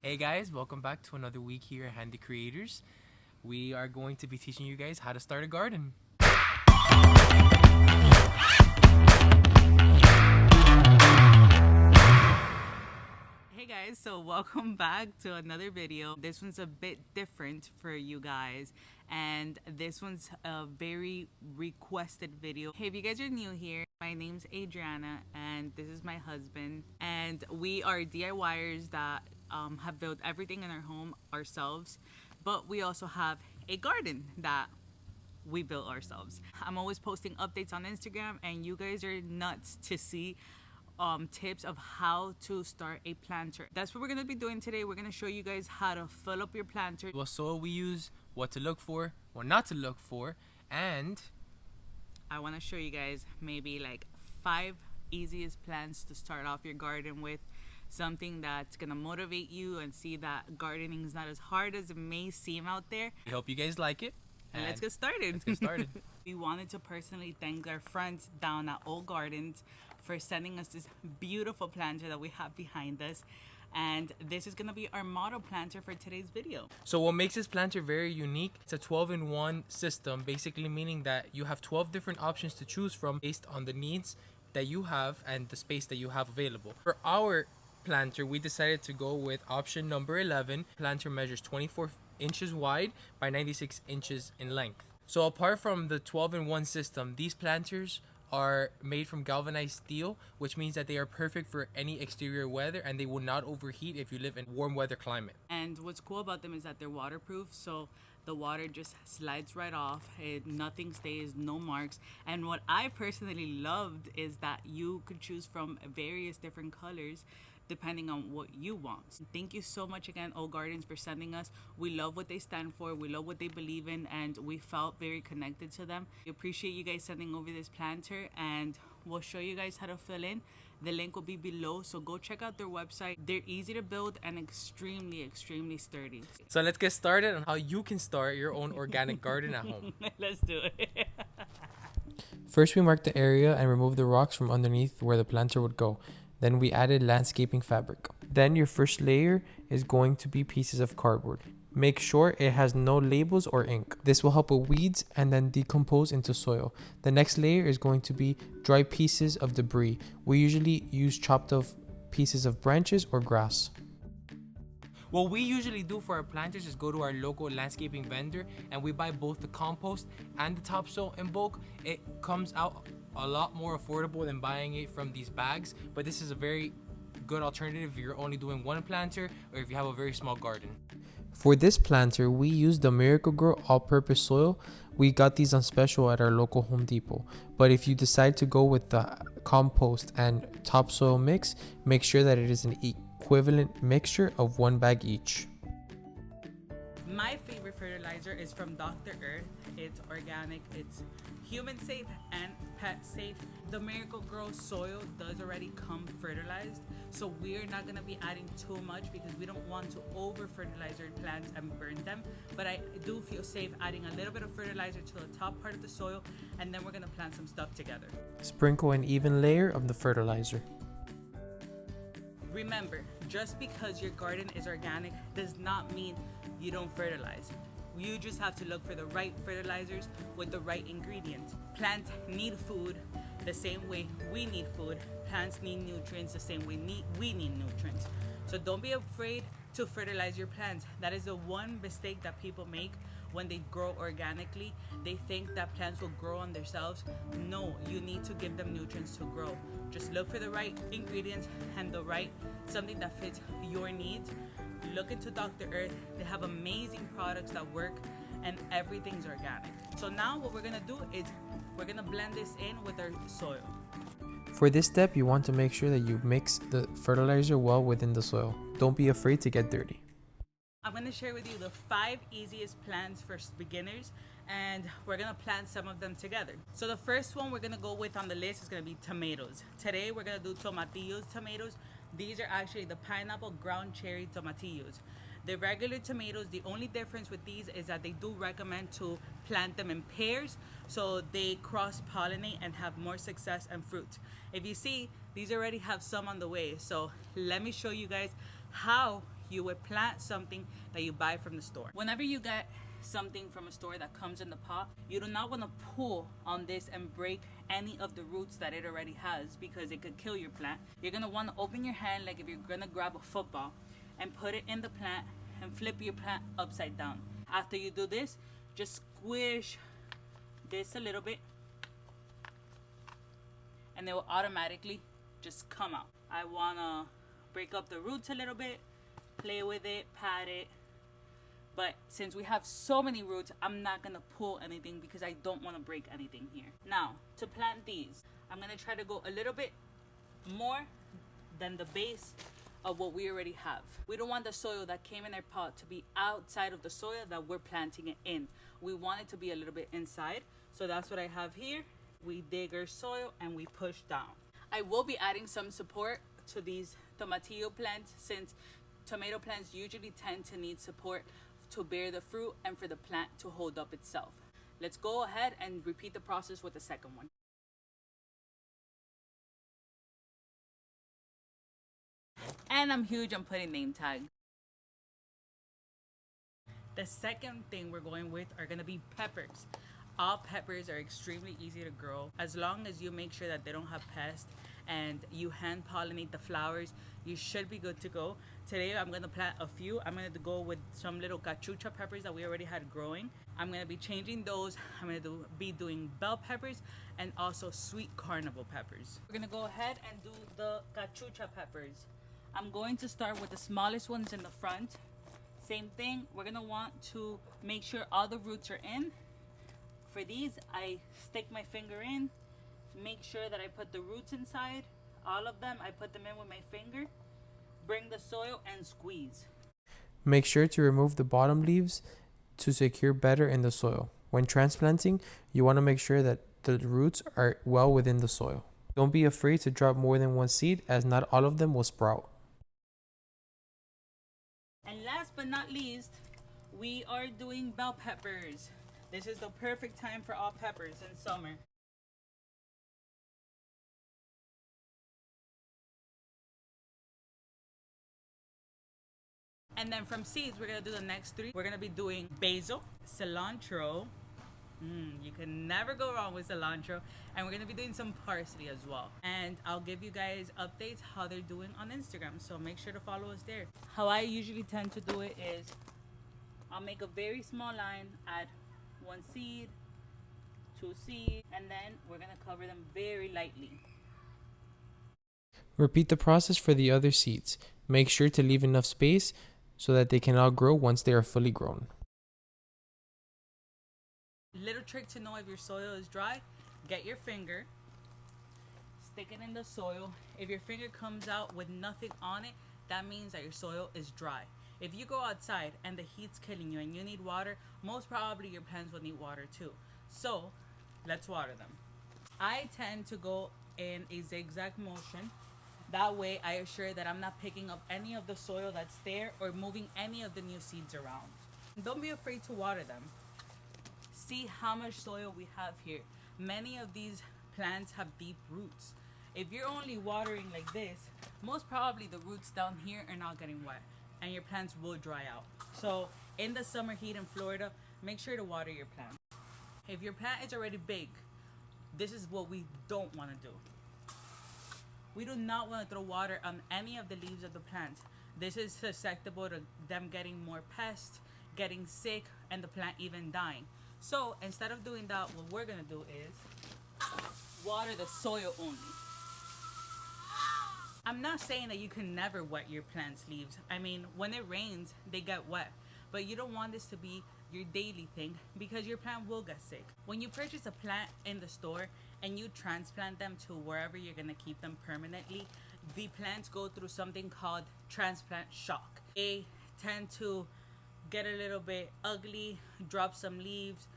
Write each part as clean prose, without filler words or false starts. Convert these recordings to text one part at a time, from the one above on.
Hey guys, welcome back to another week here at Handy Creators. We are going to be teaching you guys how to start a garden. Hey guys, so welcome back to another video. This one's a bit different for you guys, and this one's a very requested video. Hey, if you guys are new here, my name's Adriana and this is my husband, and we are DIYers that have built everything in our home ourselves, but we also have a garden that we built ourselves. I'm always posting updates on Instagram, and you guys are nuts to see tips of how to start a planter. That's what we're gonna be doing today. We're gonna show you guys how to fill up your planter, What soil we use, what to look for, what not to look for, and I want to show you guys maybe like 5 easiest plants to start off your garden with. Something that's gonna motivate you and see that gardening is not as hard as it may seem out there. we hope you guys like it. And let's get started. Let's get started. We wanted to personally thank our friends down at Old Gardens for sending us this beautiful planter that we have behind us. And this is gonna be our model planter for today's video. So what makes this planter very unique, it's a 12-in-1 system, basically meaning that you have 12 different options to choose from based on the needs that you have and the space that you have available. For our planter, we decided to go with option number 11. Planter measures 24 inches wide by 96 inches in length. So apart from the 12-in-1 system, these planters are made from galvanized steel, which means that they are perfect for any exterior weather and they will not overheat if you live in warm weather climate. And what's cool about them is that they're waterproof, so the water just slides right off. Nothing stays, no marks. And what I personally loved is that you could choose from various different colors depending on what you want. Thank you so much again, Old Gardens, for sending us. We love what they stand for, we love what they believe in, and we felt very connected to them. We appreciate you guys sending over this planter, and we'll show you guys how to fill in. The link will be below, so go check out their website. They're easy to build and extremely sturdy. So let's get started on how you can start your own organic garden at home. Let's do it. First, we marked the area and removed the rocks from underneath where the planter would go. Then we added landscaping fabric. Then your first layer is going to be pieces of cardboard. Make sure it has no labels or ink. This will help with weeds and then decompose into soil. The next layer is going to be dry pieces of debris. We usually use chopped off pieces of branches or grass. What we usually do for our planters is go to our local landscaping vendor and we buy both the compost and the topsoil in bulk. It comes out a lot more affordable than buying it from these bags, but this is a very good alternative if you're only doing one planter or if you have a very small garden. For this planter, we used the Miracle-Gro all-purpose soil. We got these on special at our local Home Depot. But if you decide to go with the compost and topsoil mix, make sure that it is an equivalent mixture of 1 bag each. My favorite fertilizer is from Dr. Earth. It's organic, it's human safe and pet safe. The Miracle-Gro soil does already come fertilized, so we're not gonna be adding too much because we don't want to over fertilize our plants and burn them. But I do feel safe adding a little bit of fertilizer to the top part of the soil, and then we're gonna plant some stuff together. Sprinkle an even layer of the fertilizer. Remember, just because your garden is organic does not mean you don't fertilize. You just have to look for the right fertilizers with the right ingredients. Plants need food the same way we need food. Plants need nutrients the same way we need nutrients. So don't be afraid to fertilize your plants. That is the one mistake that people make when they grow organically. They think that plants will grow on themselves. No, you need to give them nutrients to grow. Just look for the right ingredients and something that fits your needs. Look into Dr. Earth. They have amazing products that work, and everything's organic. So now what we're gonna do is we're gonna blend this in with our soil. For this step, you want to make sure that you mix the fertilizer well within the soil. Don't be afraid to get dirty. I'm gonna share with you the 5 easiest plants for beginners, and we're gonna plant some of them together. So the first one we're gonna go with on the list is gonna be tomatoes. Today we're gonna do tomatillos tomatoes. These are actually the pineapple ground cherry tomatillos. The regular tomatoes, the only difference with these is that they do recommend to plant them in pairs so they cross-pollinate and have more success and fruit. If you see, these already have some on the way. So let me show you guys how you would plant something that you buy from the store. Whenever you get something from a store that comes in the pot, you do not want to pull on this and break any of the roots that it already has, because it could kill your plant. You're going to want to open your hand like if you're going to grab a football and put it in the plant and flip your plant upside down. After you do this, just squish this a little bit and it will automatically just come out. I want to break up the roots a little bit, play with it, pat it. But since we have so many roots, I'm not going to pull anything because I don't want to break anything here. Now, to plant these, I'm going to try to go a little bit more than the base of what we already have. We don't want the soil that came in our pot to be outside of the soil that we're planting it in. We want it to be a little bit inside. So that's what I have here. We dig our soil and we push down. I will be adding some support to these tomatillo plants, since tomato plants usually tend to need support to bear the fruit and for the plant to hold up itself. Let's go ahead and repeat the process with the second one. And I'm huge on putting name tags. The second thing we're going with are gonna be peppers. All peppers are extremely easy to grow as long as you make sure that they don't have pests and you hand pollinate the flowers. You should be good to go. Today I'm gonna plant a few. I'm gonna go with some little cachucha peppers that we already had growing. I'm gonna be changing those. I'm gonna be doing bell peppers and also sweet carnival peppers. We're gonna go ahead and do the cachucha peppers. I'm going to start with the smallest ones in the front. Same thing, we're gonna want to make sure all the roots are in. For these, I stick my finger in, make sure that I put the roots inside. All of them, I put them in with my finger, bring the soil and squeeze. Make sure to remove the bottom leaves to secure better in the soil. When transplanting, you want to make sure that the roots are well within the soil. Don't be afraid to drop more than one seed, as not all of them will sprout. And last but not least, we are doing bell peppers. This is the perfect time for all peppers in summer. And then from seeds, we're gonna do the next three. We're gonna be doing basil, cilantro. You can never go wrong with cilantro. And we're gonna be doing some parsley as well. And I'll give you guys updates how they're doing on Instagram, so make sure to follow us there. How I usually tend to do it is I'll make a very small line, add one seed, two seeds, and then we're gonna cover them very lightly. Repeat the process for the other seeds. Make sure to leave enough space so that they can all grow once they are fully grown. Little trick to know if your soil is dry: get your finger, stick it in the soil. If your finger comes out with nothing on it, that means that your soil is dry. If you go outside and the heat's killing you and you need water, most probably your plants will need water too. So let's water them. I tend to go in a zigzag motion. That way I assure that I'm not picking up any of the soil that's there or moving any of the new seeds around. Don't be afraid to water them. See how much soil we have here. Many of these plants have deep roots. If you're only watering like this, most probably the roots down here are not getting wet and your plants will dry out. So in the summer heat in Florida, make sure to water your plant. If your plant is already big, this is what we don't want to do. We do not want to throw water on any of the leaves of the plant. This is susceptible to them getting more pests, getting sick, and the plant even dying. So instead of doing that, what we're gonna do is water the soil only. I'm not saying that you can never wet your plant's leaves. I mean, when it rains, they get wet. But you don't want this to be your daily thing because your plant will get sick. When you purchase a plant in the store and you transplant them to wherever you're gonna keep them permanently, the plants go through something called transplant shock. They tend to get a little bit ugly, drop some leaves,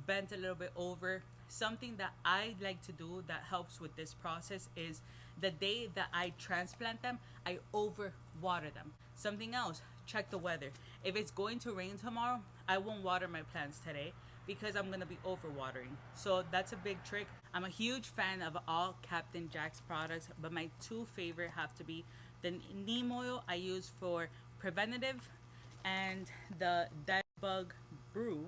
bent a little bit over. Something that I like to do that helps with this process is the day that I transplant them, I over water them. Something else, check the weather. If it's going to rain tomorrow, I won't water my plants today because I'm gonna be over watering. So that's a big trick. I'm a huge fan of all Captain Jack's products, but my two favorite have to be the neem oil I use for preventative, and the dead bug brew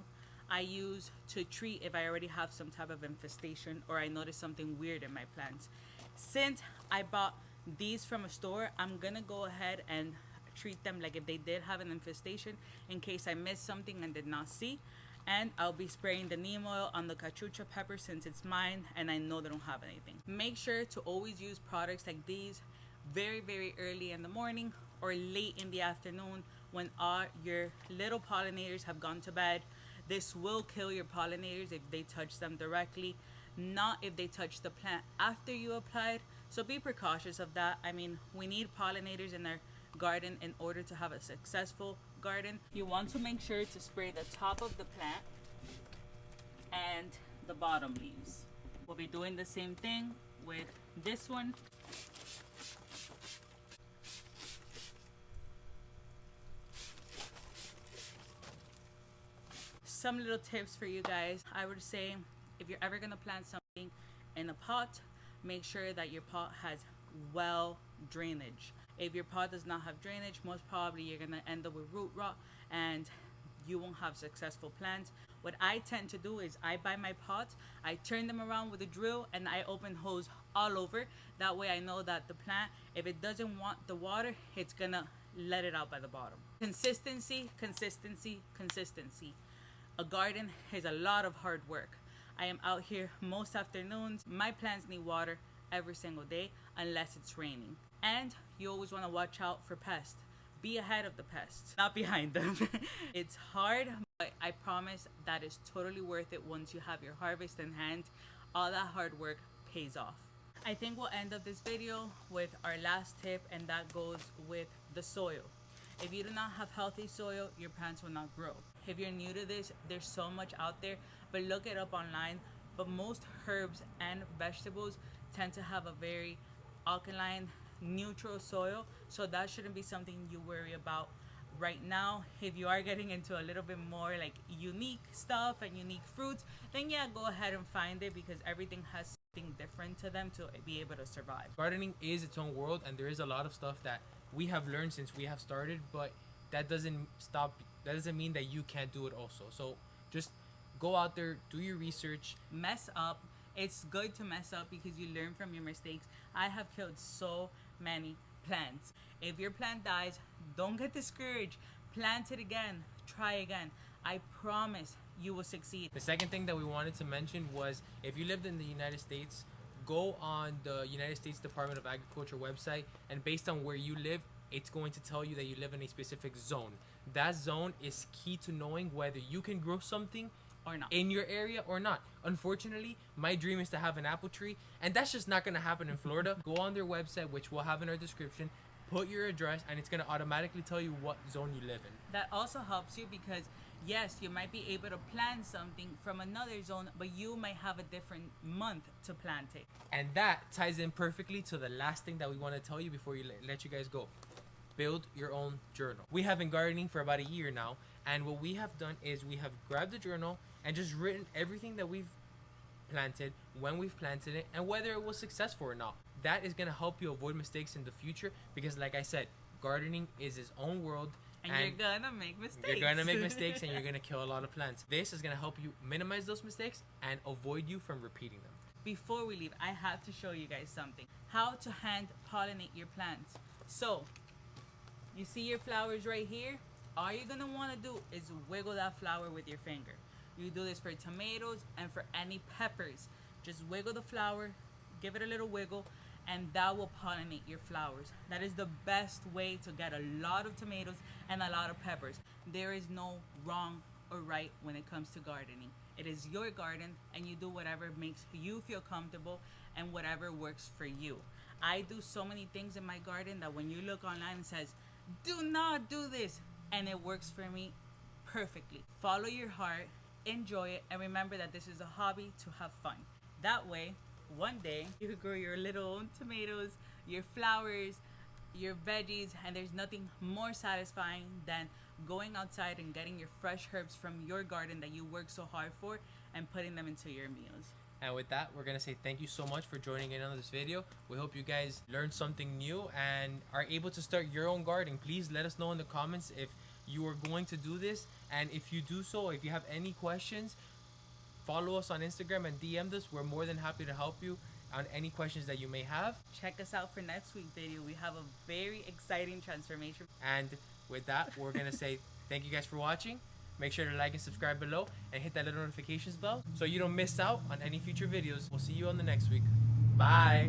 I use to treat if I already have some type of infestation or I notice something weird in my plants. Since I bought these from a store, I'm gonna go ahead and treat them like if they did have an infestation in case I missed something and did not see. And I'll be spraying the neem oil on the cachucha pepper since it's mine and I know they don't have anything. Make sure to always use products like these very early in the morning or late in the afternoon when all your little pollinators have gone to bed. This will kill your pollinators if they touch them directly, not if they touch the plant after you applied. So be precautious of that. I mean, we need pollinators in our garden in order to have a successful garden. You want to make sure to spray the top of the plant and the bottom leaves. We'll be doing the same thing with this one. Some little tips for you guys. I would say if you're ever gonna plant something in a pot, make sure that your pot has well drainage. If your pot does not have drainage, most probably you're gonna end up with root rot and you won't have successful plants. What I tend to do is I buy my pots, I turn them around with a drill and I open hose all over. That way I know that the plant, if it doesn't want the water, it's gonna let it out by the bottom. Consistency. A garden is a lot of hard work. I am out here most afternoons. My plants need water every single day unless it's raining. And you always want to watch out for pests. Be ahead of the pests, not behind them. It's hard, but I promise that is totally worth it once you have your harvest in hand. All that hard work pays off. I think we'll end up this video with our last tip, and that goes with the soil. If you do not have healthy soil, your plants will not grow. If you're new to this, there's so much out there, but look it up online. But most herbs and vegetables tend to have a very alkaline, neutral soil, so that shouldn't be something you worry about right now. If you are getting into a little bit more like unique stuff and unique fruits, then yeah, go ahead and find it because everything has something different to them to be able to survive. Gardening is its own world, and there is a lot of stuff that we have learned since we have started, but that doesn't mean that you can't do it also. So just go out there, do your research, mess up. It's good to mess up because you learn from your mistakes. I have killed so many plants. If your plant dies, don't get discouraged. Plant it again, try again. I promise you will succeed. The second thing that we wanted to mention was if you lived in the United States, go on the United States Department of Agriculture website, and based on where you live, it's going to tell you that you live in a specific zone. That zone is key to knowing whether you can grow something or not in your area or not. Unfortunately, my dream is to have an apple tree, and that's just not going to happen in Florida. Go on their website, which we'll have in our description, put your address, and it's going to automatically tell you what zone you live in. That also helps you because yes, you might be able to plant something from another zone, but you might have a different month to plant it. And that ties in perfectly to the last thing that we want to tell you before you let you guys go. Build your own journal. We have been gardening for about a year now, and what we have done is we have grabbed the journal and just written everything that we've planted, when we've planted it, and whether it was successful or not. That is going to help you avoid mistakes in the future because, like I said, gardening is its own world. And you're gonna make mistakes. You're gonna make mistakes and you're gonna kill a lot of plants. This is gonna help you minimize those mistakes and avoid you from repeating them. Before we leave, I have to show you guys something. How to hand pollinate your plants. So, you see your flowers right here? All you're gonna wanna do is wiggle that flower with your finger. You do this for tomatoes and for any peppers. Just wiggle the flower, give it a little wiggle, and that will pollinate your flowers. That is the best way to get a lot of tomatoes and a lot of peppers. There is no wrong or right when it comes to gardening. It is your garden and you do whatever makes you feel comfortable and whatever works for you. I do so many things in my garden that when you look online it says, do not do this, and it works for me perfectly. Follow your heart, enjoy it, and remember that this is a hobby to have fun. That way, one day you could grow your little own tomatoes, your flowers, your veggies, and there's nothing more satisfying than going outside and getting your fresh herbs from your garden that you work so hard for and putting them into your meals. And with that, we're gonna say thank you so much for joining in on this video. We hope you guys learned something new and are able to start your own garden. Please let us know in the comments if you are going to do this, and if you do so, if you have any questions, follow us on Instagram and DM us. We're more than happy to help you on any questions that you may have. Check us out for next week's video. We have a very exciting transformation. And with that, we're gonna say thank you guys for watching. Make sure to like and subscribe below and hit that little notifications bell so you don't miss out on any future videos. We'll see you on the next week. Bye.